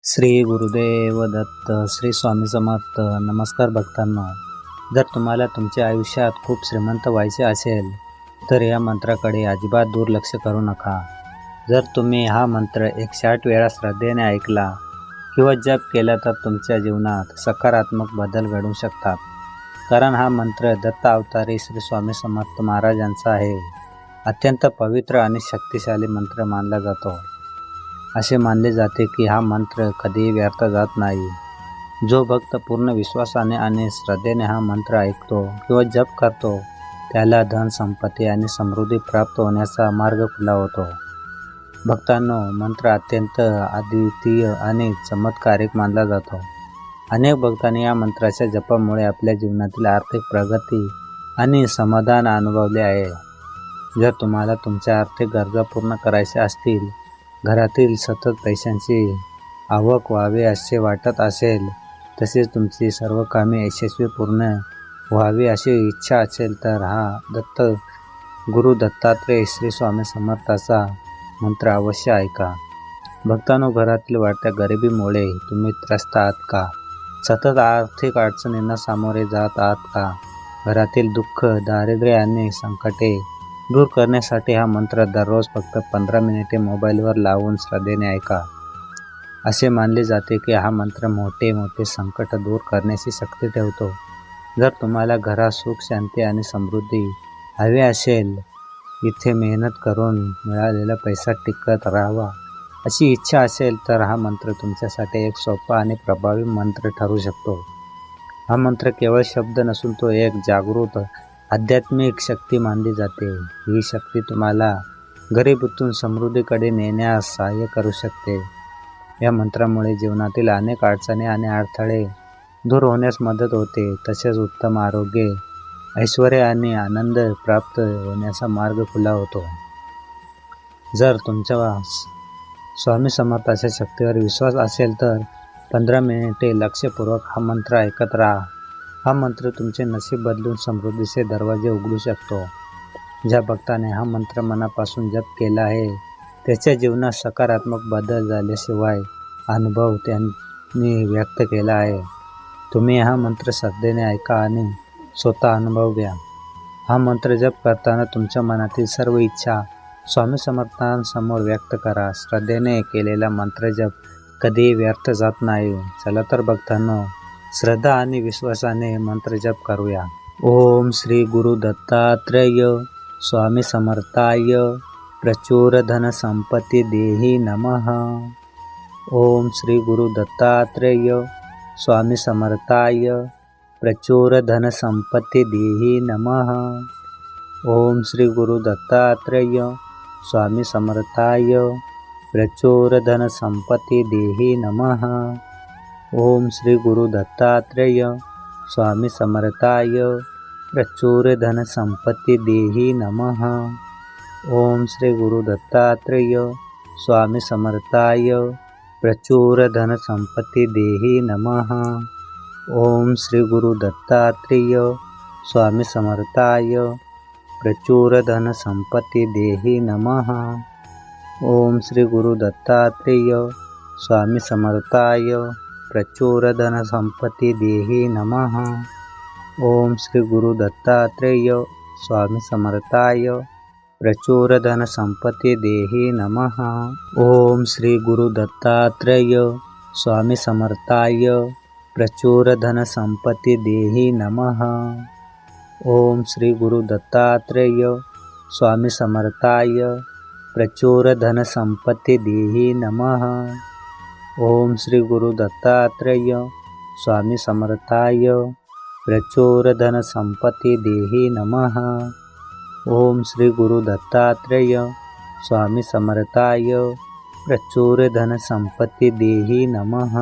श्री गुरुदेव दत्त. श्री स्वामी समर्थ. नमस्कार भक्तांनो. जर तुम्हाला तुमच्या आयुष्यात खूप श्रीमंत व्हायचे असेल तर या मंत्राकडे अजिबात दुर्लक्ष करू नका. जर तुम्ही हा मंत्र 108 वेळा श्रद्धेने ऐकला किंवा जप केला तर तुमच्या जीवनात सकारात्मक बदल घडू शकतात. कारण हा मंत्र दत्त अवतारी श्री स्वामी समर्थ महाराजांचा आहे. अत्यंत पवित्र आणि शक्तिशाली मंत्र मानला जातो. असे मानले जाते की हा मंत्र कधीही व्यर्थ जात नाही. जो भक्त पूर्ण विश्वासाने आणि श्रद्धेने हा मंत्र ऐकतो किंवा जप करतो त्याला धन संपत्ती आणि समृद्धी प्राप्त होण्याचा मार्ग खुला होतो. भक्तांनो, मंत्र अत्यंत अद्वितीय आणि चमत्कारिक मानला जातो. अनेक भक्तांनी या मंत्राच्या जपामुळे आपल्या जीवनातील आर्थिक प्रगती आणि समाधान अनुभवले आहे. जर तुम्हाला तुमच्या आर्थिक गरजा पूर्ण करायच्या असतील, घरातील सतत पैशांची आवक व्हावी असे वाटत असेल, तसेच तुमची सर्व कामे यशस्वी पूर्ण व्हावी अशी इच्छा असेल तर हा गुरु दत्तात्रेय श्री स्वामी समर्थाचा मंत्र अवश्य ऐका. भक्तांनो, घरातील वाढत्या गरिबीमुळे तुम्ही त्रस्त आहात का? सतत आर्थिक अडचणींना सामोरे जात आहात का? घरातील दुःख, दारिद्र्य आणि संकटे दूर करण्यासाठी हा मंत्र दररोज फक्त 15 मिनिटे मोबाईलवर लावून श्रद्धेने ऐका. असे मानले जाते की हा मंत्र मोठे संकट दूर करण्याची शक्ती ठेवतो. जर तुम्हाला घरात सुख, शांती आणि समृद्धी हवी असेल, इथे मेहनत करून मिळालेला पैसा टिकत राहावा अशी इच्छा असेल तर हा मंत्र तुमच्यासाठी एक सोपा आणि प्रभावी मंत्र ठरू शकतो. हा मंत्र केवळ शब्द नसून तो एक जागृत आध्यात्मिक शक्ती मानली जाते. ही शक्ती तुम्हाला गरिबीतून समृद्धीकडे नेण्यास सहाय्य करू शकते. या मंत्रामुळे जीवनातील अनेक अडचणी आणि अडथळे दूर होण्यास मदत होते. तसेच उत्तम आरोग्य, ऐश्वर्य आणि आनंद प्राप्त होण्याचा मार्ग खुला होतो. जर तुमच्या स्वामी समर्थाच्या शक्तीवर विश्वास असेल तर 15 मिनिटे लक्षपूर्वक हा मंत्र ऐकत राहा. हा मंत्र तुमचे नशीब बदलून समृद्धीचे दरवाजे उघडू शकतो. ज्या भक्ताने हा मंत्र मनापासून जप केला आहे त्याच्या जीवनात सकारात्मक बदल झाल्याशिवाय अनुभव त्यांनी व्यक्त केला आहे. तुम्ही हा मंत्र श्रद्धेने ऐका आणि स्वतः अनुभव घ्या. हा मंत्र जप करताना तुमच्या मनातील सर्व इच्छा स्वामी समर्थांसमोर व्यक्त करा. श्रद्धेने केलेला मंत्र जप कधीही व्यर्थ जात नाही. चला तर भक्तांनो, श्रद्धा आणि विश्वासाने मंत्र जप करूया. ओम श्री गुरु दत्तात्रेय स्वामी समर्थाय प्रचुर धन संपत्ती देहि नमः. ओम श्री गुरु दत्तात्रेय स्वामी समर्थाय प्रचुर धन संपत्ती देहि नमः. ओम श्री गुरु दत्तात्रेय स्वामी समर्थाय प्रचुर धन संपत्ती देहि नमः. ओम श्री गुरु दत्तात्रेय स्वामी समर्थाय प्रचुर धन संपत्ती देहि नमः. ओम श्री गुरु दत्तात्रेय स्वामी समर्थाय प्रचुर धन संपत्ती देहि नमः. ओम श्री गुरु दत्तात्रेय स्वामी समर्थाय प्रचुर धन संपत्ती देहि नमः. ओम श्री गुरु दत्तात्रेय स्वामी समर्थाय प्रचुर धन संपत्ती देहि नमः. ओम श्री गुरु दत्तात्रेय स्वामी समर्थाय प्रचुर धन संपत्ती देहि नमः. ओम श्री गुरु दत्तात्रेय स्वामी समर्थाय प्रचुर धन संपत्ती देहि नमः. ओम श्री गुरु दत्तात्रेय स्वामी समर्थाय प्रचुर धन संपत्ती देहि नमः. ओम श्री गुरु दत्तात्रेय स्वामी समर्थाय प्रचुर धन संपत्ती देहि नमः. ओम श्री गुरु दत्तात्रेय स्वामी समर्थाय प्रचुर धन संपत्ती देहि नमः.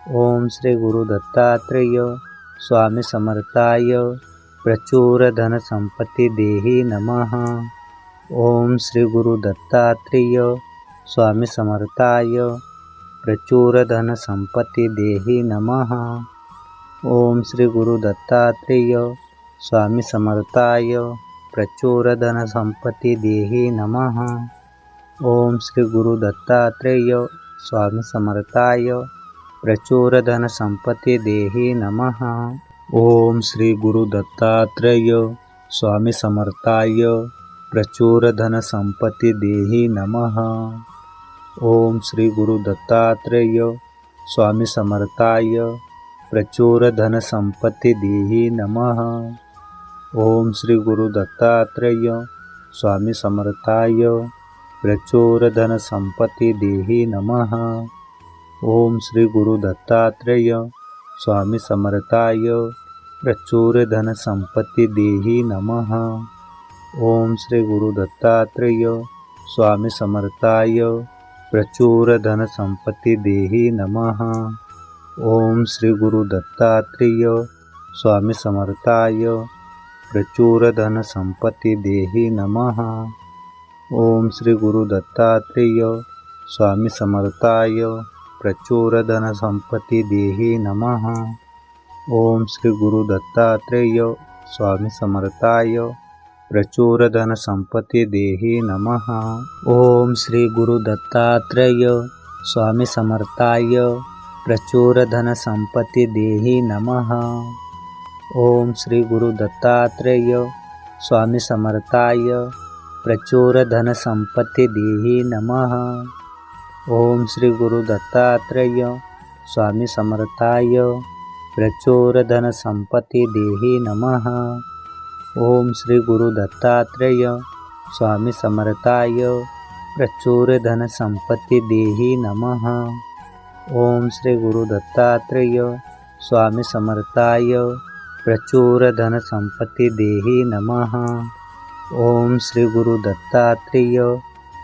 ओम श्री गुरु दत्तात्रेय स्वामी समर्थाय प्रचुर धन संपत्ती देहि नमः. ओम श्री गुरु दत्तात्रेय स्वामी समर्थाय प्रचुर धन संपत्ती देहि नमः. ओम श्री गुरु दत्तात्रेय स्वामी समर्थाय प्रचुर धन संपत्ती देहि नमः. ओम श्री गुरु दत्तात्रेय स्वामी समर्थाय प्रचुर धन संपत्ती देहि नमः। ओम श्री गुरु दत्तात्रेय स्वामी समर्थाय प्रचुर धन संपत्ती देहि नमः। ओम श्री गुरु दत्तात्रेय स्वामी समर्थाय प्रचुर धन संपत्ती देहि नमः। ओम श्री गुरु दत्तात्रेय स्वामी समर्थाय प्रचुर धन संपत्ती देहि नमः। ओम श्री गुरु दत्तात्रेय स्वामी समर्थाय प्रचुर धन संपत्ती देहि नमः। ओम श्री गुरु दत्तात्रेय स्वामी समर्थाय प्रचुर धन संपत्ती देहि नमः। ओम श्री गुरु दत्तात्रेय स्वामी समर्थाय प्रचुर धन संपत्ती देहि नमः। ओम श्री गुरु दत्तात्रेय स्वामी समर्थाय प्रचुर धन संपत्ती देहि नमः। ओम श्री गुरु दत्तात्रेय स्वामी समर्थाय प्रचुर धन संपत्ती देहि नमः। ओम श्री गुरु दत्तात्रेय स्वामी समर्थाय प्रचुर धन संपत्ती देहि नमः। ओम श्री गुरु दत्तात्रेय स्वामी समर्थाय प्रचुर धन संपत्ती देहि नमः। ओम श्री गुरु दत्तात्रेय स्वामी समर्थाय प्रचुर धन संपत्ती देहि नमः। ओम श्री गुरु दत्तात्रेय स्वामी समर्थाय प्रचुर धन संपत्ती देहि नमः। ओम श्री गुरु दत्तात्रेय स्वामी समर्थाय प्रचुर धन संपत्ती देहि नमः। ओम श्री गुरु दत्तात्रेय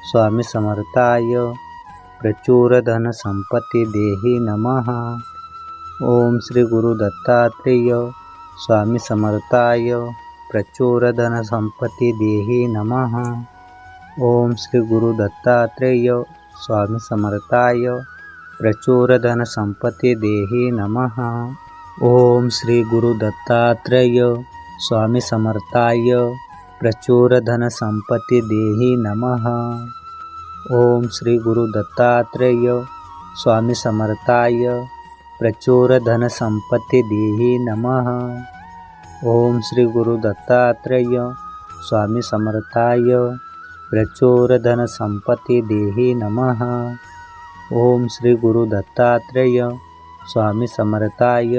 स्वामी समर्थाय प्रचुर धन संपत्ती देहि नमः। ओम श्री गुरु दत्तात्रेय स्वामी समर्थाय प्रचुर धन संपत्ती देहि नमः। ओम श्री गुरु दत्तात्रेय स्वामी समर्थाय प्रचुर धन संपत्ती देहि नमः। ओम श्री गुरु दत्तात्रेय स्वामी समर्थाय प्रचुर धन संपत्ती देहि नमः। ओम श्री गुरु दत्तात्रेय स्वामी समर्थाय प्रचुर धन संपत्ती देहि नमः। ओम श्री गुरु दत्तात्रेय स्वामी समर्थाय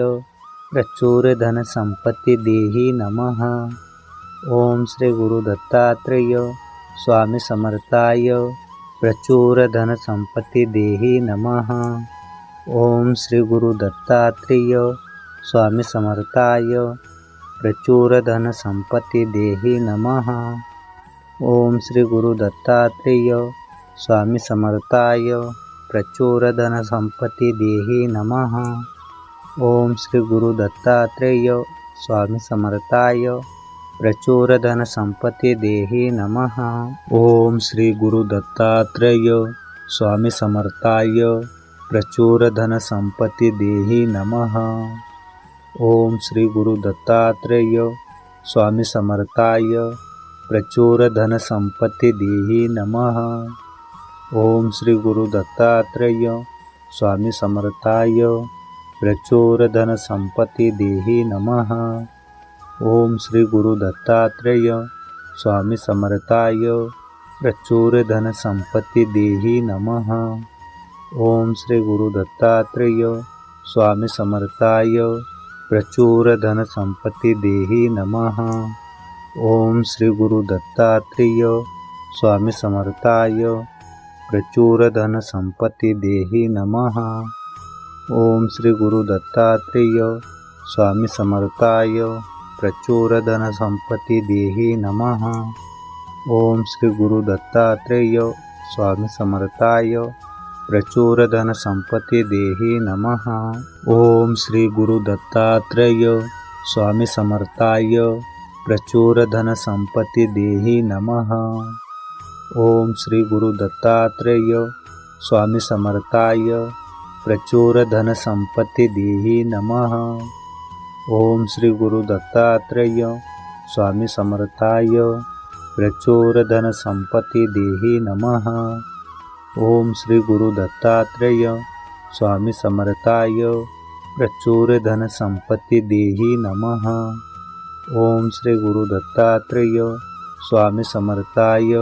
प्रचुर धन संपत्ती देहि नमः। ओम श्री गुरु दत्तात्रेय स्वामी समर्थाय प्रचुर धन संपत्ती देहि नमः। ओम श्री गुरु दत्तात्रेय स्वामी समर्थाय प्रचुर धन संपत्ती देहि नमः। ओम श्री गुरु दत्तात्रेय स्वामी समर्थाय प्रचुर धन संपत्ती देहि नमः। ओम श्री गुरु दत्तात्रेय स्वामी समर्थाय प्रचुर धन संपत्ती देहि नमः। ओम श्री गुरु दत्तात्रेय स्वामी समर्थाय प्रचुर धन संपत्ती देहि नमः। ओम श्री गुरु दत्तात्रेय स्वामी समर्थाय प्रचुर धन संपत्ती देहि नमः। ओम श्री गुरु दत्तात्रेय स्वामी समर्थाय प्रचुर धन संपत्ती देहि नमः। ओम श्री गुरु दत्तात्रेय स्वामी समर्थाय प्रचुर धन संपत्ती देहि नमः। ओम श्री गुरु दत्तात्रेय स्वामी समर्थाय प्रचुर धन संपत्ती देहि नमः। ओम श्री गुरु दत्तात्रेय स्वामी समर्थाय प्रचुर धन संपत्ती देहि नमः। ओम श्री गुरु दत्तात्रेय स्वामी समर्थाय प्रचुर धन संपत्ती देहि नमः। ओम श्री गुरु दत्तात्रेय स्वामी समर्थाय प्रचुर धन संपत्ती देहि नमः। ओम श्री गुरु दत्तात्रेय स्वामी समर्थाय प्रचुर धन संपत्ती देहि नमः। ओम श्री गुरु दत्तात्रेय स्वामी समर्थाय प्रचुर धन संपत्ती देहि नमः। ओम श्री गुरु दत्तात्रेय स्वामी समर्थाय प्रचुर धन संपत्ती देहि नमः। ओम श्री गुरु दत्तात्रेय स्वामी समर्थाय प्रचुर धन संपत्ती देहि नमः। ओम श्री गुरु दत्तात्रेय स्वामी समर्थाय प्रचुर धन संपत्ति देहि नमः। ओम श्री गुरु दत्तात्रेय स्वामी समर्थाय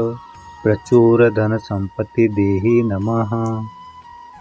प्रचुर धन संपत्ति देहि नमः।